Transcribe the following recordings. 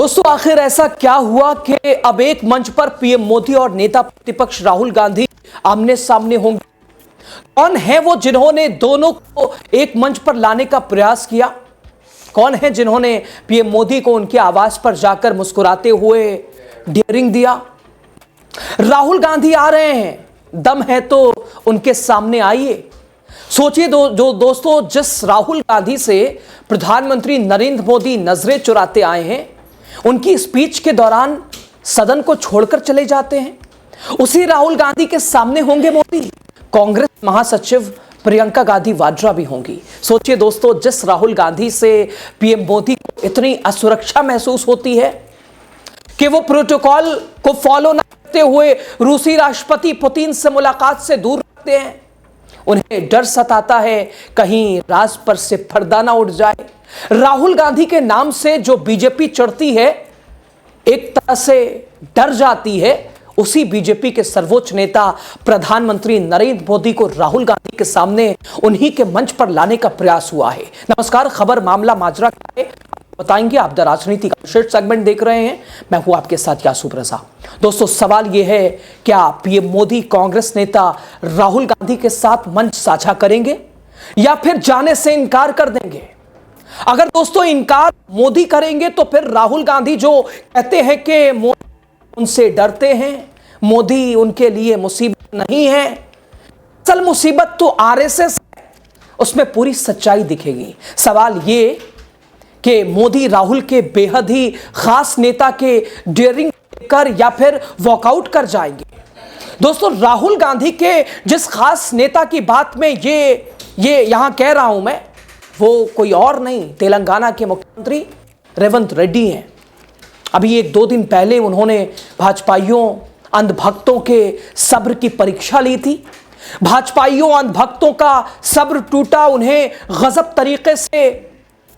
दोस्तों, आखिर ऐसा क्या हुआ कि अब एक मंच पर पीएम मोदी और नेता प्रतिपक्ष राहुल गांधी आमने सामने होंगे? कौन है वो जिन्होंने दोनों को एक मंच पर लाने का प्रयास किया? कौन है जिन्होंने पीएम मोदी को उनके आवास पर जाकर मुस्कुराते हुए डेयरिंग दिया? राहुल गांधी आ रहे हैं, दम है तो उनके सामने आइए। सोचिए दोस्तों, जिस राहुल गांधी से प्रधानमंत्री नरेंद्र मोदी नजरें चुराते आए हैं, उनकी स्पीच के दौरान सदन को छोड़कर चले जाते हैं, उसी राहुल गांधी के सामने होंगे मोदी। कांग्रेस महासचिव प्रियंका गांधी वाड्रा भी होंगी। सोचिए दोस्तों, जिस राहुल गांधी से पीएम मोदी को इतनी असुरक्षा महसूस होती है कि वो प्रोटोकॉल को फॉलो न करते हुए रूसी राष्ट्रपति पुतिन से मुलाकात से दूर रहते हैं, उन्हें डर सताता है कहीं राज पर से पर्दा ना उठ जाए। राहुल गांधी के नाम से जो बीजेपी चढ़ती है, एक तरह से डर जाती है। उसी बीजेपी के सर्वोच्च नेता प्रधानमंत्री नरेंद्र मोदी को राहुल गांधी के सामने उन्हीं के मंच पर लाने का प्रयास हुआ है। नमस्कार, खबर मामला माजरा क्या है बताएंगे। आप द राजनीति का विशेष सेगमेंट देख रहे हैं, मैं हूं आपके साथ यासु प्रसाद। दोस्तों, सवाल यह है, क्या पीएम मोदी कांग्रेस नेता राहुल गांधी के साथ मंच साझा करेंगे या फिर जाने से इनकार कर देंगे? अगर दोस्तों इनकार मोदी करेंगे तो फिर राहुल गांधी जो कहते हैं कि मोदी उनसे डरते हैं, मोदी उनके लिए मुसीबत नहीं है, असल मुसीबत तो आरएसएस है, उसमें पूरी सच्चाई दिखेगी। सवाल ये कि मोदी राहुल के बेहद ही खास नेता के डेयरिंग कर या फिर वॉकआउट कर जाएंगे। दोस्तों, राहुल गांधी के जिस खास नेता की बात में ये यहां कह रहा हूं मैं, वो कोई और नहीं, तेलंगाना के मुख्यमंत्री रेवंत रेड्डी हैं। अभी 1-2 दिन पहले उन्होंने भाजपाइयों अंधभक्तों के सब्र की परीक्षा ली थी। भाजपाइयों अंधभक्तों का सब्र टूटा, उन्हें गजब तरीके से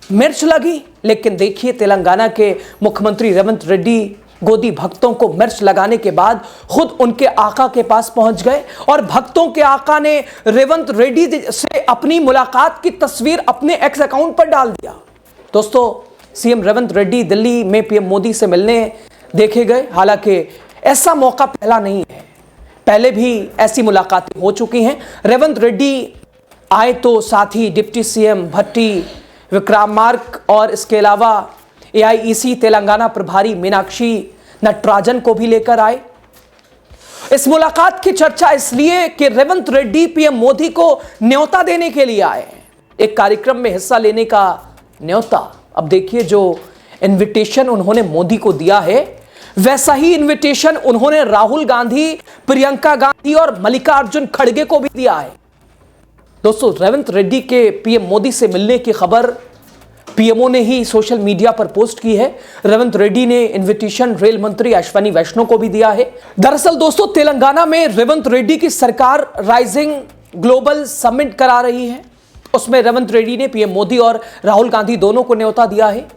मिर्च लगी। लेकिन देखिए, तेलंगाना के मुख्यमंत्री रेवंत रेड्डी गोदी भक्तों को मिर्च लगाने के बाद खुद उनके आका के पास पहुंच गए और भक्तों के आका ने रेवंत रेड्डी से अपनी मुलाकात की तस्वीर अपने एक्स अकाउंट पर डाल दिया। दोस्तों, सीएम रेवंत रेड्डी दिल्ली में पीएम मोदी से मिलने देखे गए। हालांकि ऐसा मौका पहला नहीं है, पहले भी ऐसी मुलाकातें हो चुकी हैं। रेवंत रेड्डी आए तो साथ ही डिप्टी सीएम भट्टी विक्रमार्क और इसके अलावा एआईईसी तेलंगाना प्रभारी मीनाक्षी नटराजन को भी लेकर आए। इस मुलाकात की चर्चा इसलिए कि रेवंत रेड्डी पीएम मोदी को न्योता देने के लिए आए हैं, एक कार्यक्रम में हिस्सा लेने का न्योता। अब देखिए, जो इनविटेशन उन्होंने मोदी को दिया है, वैसा ही इनविटेशन उन्होंने राहुल गांधी, प्रियंका गांधी और मल्लिकार्जुन खड़गे को भी दिया है। दोस्तों, रेवंत रेड्डी के पीएम मोदी से मिलने की खबर पीएमओ ने ही सोशल मीडिया पर पोस्ट की है। रेवंत रेड्डी ने इनविटेशन रेल मंत्री अश्विनी वैष्णव को भी दिया है। दरअसल दोस्तों, तेलंगाना में रेवंत रेड्डी की सरकार राइजिंग ग्लोबल समिट करा रही है। उसमें रेवंत रेड्डी ने पीएम मोदी और राहुल गांधी दोनों को न्योता दिया है।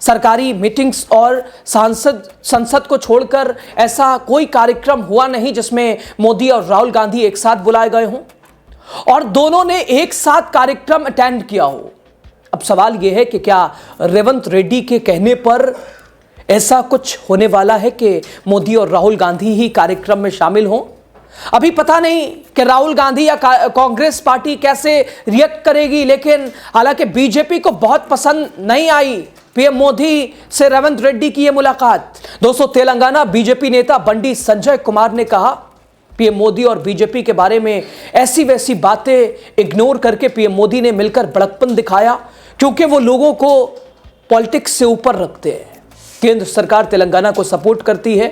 सरकारी मीटिंग्स और संसद को छोड़कर ऐसा कोई कार्यक्रम हुआ नहीं जिसमें मोदी और राहुल गांधी एक साथ बुलाए गए हों और दोनों ने एक साथ कार्यक्रम अटेंड किया हो। अब सवाल यह है कि क्या रेवंत रेड्डी के कहने पर ऐसा कुछ होने वाला है कि मोदी और राहुल गांधी ही कार्यक्रम में शामिल हों? अभी पता नहीं कि राहुल गांधी या कांग्रेस पार्टी कैसे रिएक्ट करेगी, लेकिन हालांकि बीजेपी को बहुत पसंद नहीं आई पीएम मोदी से रेवंत रेड्डी की यह मुलाकात। दोस्तों, तेलंगाना बीजेपी नेता बंडी संजय कुमार ने कहा, पीएम मोदी और बीजेपी के बारे में ऐसी वैसी बातें इग्नोर करके पीएम मोदी ने मिलकर बड़कपन दिखाया, क्योंकि वो लोगों को पॉलिटिक्स से ऊपर रखते हैं। केंद्र सरकार तेलंगाना को सपोर्ट करती है,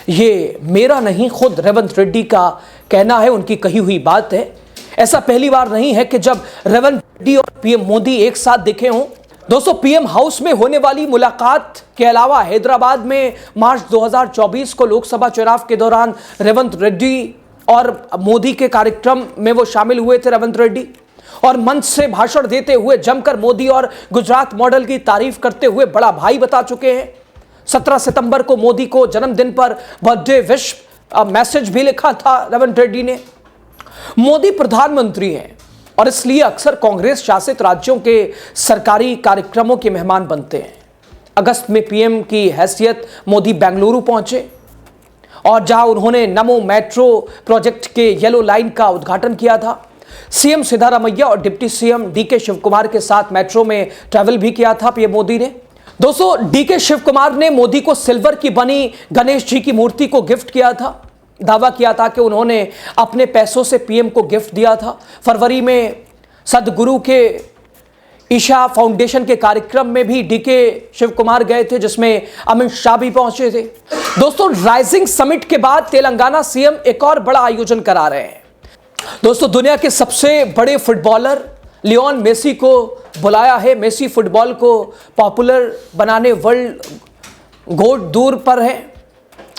ये मेरा नहीं, खुद रेवंत रेड्डी का कहना है, उनकी कही हुई बात है। ऐसा पहली बार नहीं है कि जब रेवंत रेड्डी और पीएम मोदी एक साथ दिखे हों। दोस्तों, पीएम हाउस में होने वाली मुलाकात के अलावा हैदराबाद में मार्च 2024 को लोकसभा चुनाव के दौरान रेवंत रेड्डी और मोदी के कार्यक्रम में वो शामिल हुए थे। रेवंत रेड्डी और मंच से भाषण देते हुए जमकर मोदी और गुजरात मॉडल की तारीफ करते हुए बड़ा भाई बता चुके हैं। 17 सितंबर को मोदी को जन्मदिन पर बर्थडे विश मैसेज भी लिखा था रेवंत रेड्डी ने। मोदी प्रधानमंत्री हैं और इसलिए अक्सर कांग्रेस शासित राज्यों के सरकारी कार्यक्रमों के मेहमान बनते हैं। अगस्त में पीएम की हैसियत मोदी बेंगलुरु पहुंचे और जहां उन्होंने नमो मेट्रो प्रोजेक्ट के येलो लाइन का उद्घाटन किया था। सीएम सिद्धारमैया और डिप्टी सीएम डीके शिवकुमार के साथ मेट्रो में ट्रैवल भी किया था पीएम मोदी ने। दोस्तों, डीके शिवकुमार ने मोदी को सिल्वर की बनी गणेश जी की मूर्ति को गिफ्ट किया था। दावा किया था कि उन्होंने अपने पैसों से पीएम को गिफ्ट दिया था। फरवरी में सदगुरु के ईशा फाउंडेशन के कार्यक्रम में भी डीके शिवकुमार गए थे, जिसमें अमित शाह भी पहुंचे थे। दोस्तों, राइजिंग समिट के बाद तेलंगाना सीएम एक और बड़ा आयोजन करा रहे हैं। दोस्तों, दुनिया के सबसे बड़े फुटबॉलर लियोन मेसी को बुलाया है। मेसी फुटबॉल को पॉपुलर बनाने वर्ल्ड गोट दूर पर है।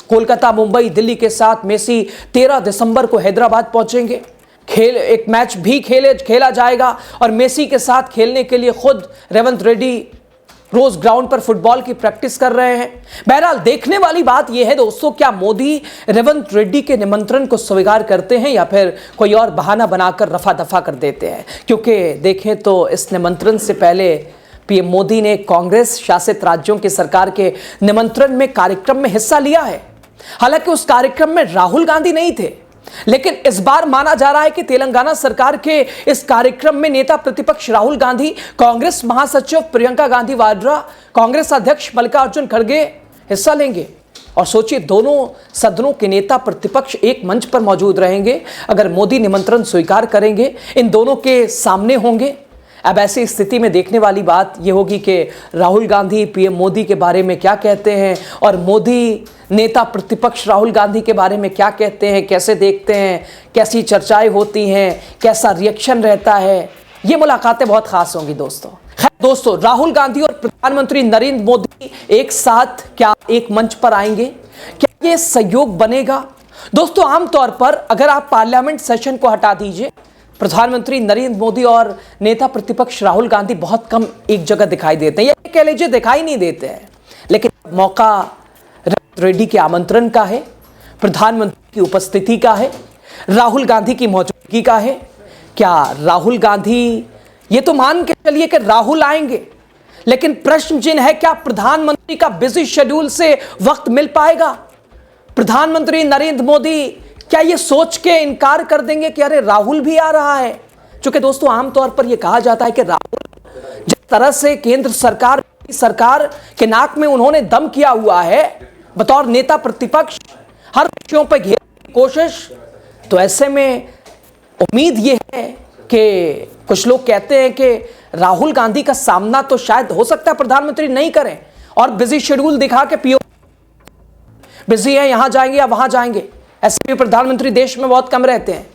कोलकाता, मुंबई, दिल्ली के साथ मेसी 13 दिसंबर को हैदराबाद पहुंचेंगे। एक मैच भी खेला जाएगा और मेसी के साथ खेलने के लिए खुद रेवंत रेड्डी रोज ग्राउंड पर फुटबॉल की प्रैक्टिस कर रहे हैं। बहरहाल देखने वाली बात यह है दोस्तों, क्या मोदी रेवंत रेड्डी के निमंत्रण को स्वीकार करते हैं या फिर कोई और बहाना बनाकर रफा दफा कर देते हैं। क्योंकि देखें तो इस निमंत्रण से पहले पीएम मोदी ने कांग्रेस शासित राज्यों की सरकार के निमंत्रण में कार्यक्रम में हिस्सा लिया है। हालांकि उस कार्यक्रम में राहुल गांधी नहीं थे, लेकिन इस बार माना जा रहा है कि तेलंगाना सरकार के इस कार्यक्रम में नेता प्रतिपक्ष राहुल गांधी, कांग्रेस महासचिव प्रियंका गांधी वाड्रा, कांग्रेस अध्यक्ष मल्लिकार्जुन खड़गे हिस्सा लेंगे। और सोचिए, दोनों सदनों के नेता प्रतिपक्ष एक मंच पर मौजूद रहेंगे। अगर मोदी निमंत्रण स्वीकार करेंगे, इन दोनों के सामने होंगे। अब ऐसी स्थिति में देखने वाली बात यह होगी कि राहुल गांधी पीएम मोदी के बारे में क्या कहते हैं और मोदी नेता प्रतिपक्ष राहुल गांधी के बारे में क्या कहते हैं, कैसे देखते हैं, कैसी चर्चाएं होती हैं, कैसा रिएक्शन रहता है। ये मुलाकातें बहुत खास होंगी दोस्तों। खैर दोस्तों, राहुल गांधी और प्रधानमंत्री नरेंद्र मोदी एक साथ क्या एक मंच पर आएंगे? क्या ये सहयोग बनेगा? दोस्तों, आमतौर पर अगर आप पार्लियामेंट सेशन को हटा दीजिए, प्रधानमंत्री नरेंद्र मोदी और नेता प्रतिपक्ष राहुल गांधी बहुत कम एक जगह दिखाई देते हैं, या कह लीजिए दिखाई नहीं देते हैं। लेकिन मौका रेवंत रेड्डी के आमंत्रण का है, प्रधानमंत्री की उपस्थिति का है, राहुल गांधी की मौजूदगी का है। क्या राहुल गांधी, ये तो मान के चलिए कि राहुल आएंगे, लेकिन प्रश्न चिन्ह है, क्या प्रधानमंत्री का बिजी शेड्यूल से वक्त मिल पाएगा? प्रधानमंत्री नरेंद्र मोदी क्या ये सोच के इनकार कर देंगे कि अरे राहुल भी आ रहा है? क्योंकि दोस्तों, आमतौर पर यह कहा जाता है कि राहुल जिस तरह से केंद्र सरकार के नाक में उन्होंने दम किया हुआ है बतौर नेता प्रतिपक्ष, हर विषयों पर घेरने की कोशिश, तो ऐसे में उम्मीद यह है कि कुछ लोग कहते हैं कि राहुल गांधी का सामना तो शायद हो सकता है प्रधानमंत्री नहीं करें और बिजी शेड्यूल दिखा के पीओ बिजी है, यहां जाएंगे या वहां जाएंगे। ऐसे भी प्रधानमंत्री देश में बहुत कम रहते हैं,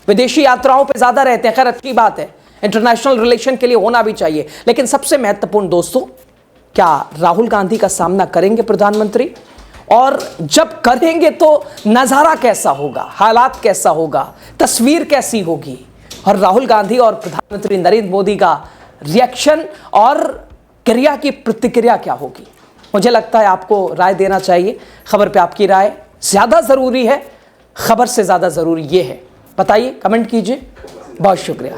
विदेशी यात्राओं पे ज्यादा रहते हैं। खैर, अच्छी बात है, इंटरनेशनल रिलेशन के लिए होना भी चाहिए। लेकिन सबसे महत्वपूर्ण दोस्तों, क्या राहुल गांधी का सामना करेंगे प्रधानमंत्री? और जब करेंगे तो नजारा कैसा होगा, हालात कैसा होगा, तस्वीर कैसी होगी, और राहुल गांधी और प्रधानमंत्री नरेंद्र मोदी का रिएक्शन और क्रिया की प्रतिक्रिया क्या होगी? मुझे लगता है आपको राय देना चाहिए। खबर पे आपकी राय ज्यादा जरूरी है, खबर से ज्यादा जरूरी ये है। बताइए, कमेंट कीजिए। बहुत शुक्रिया।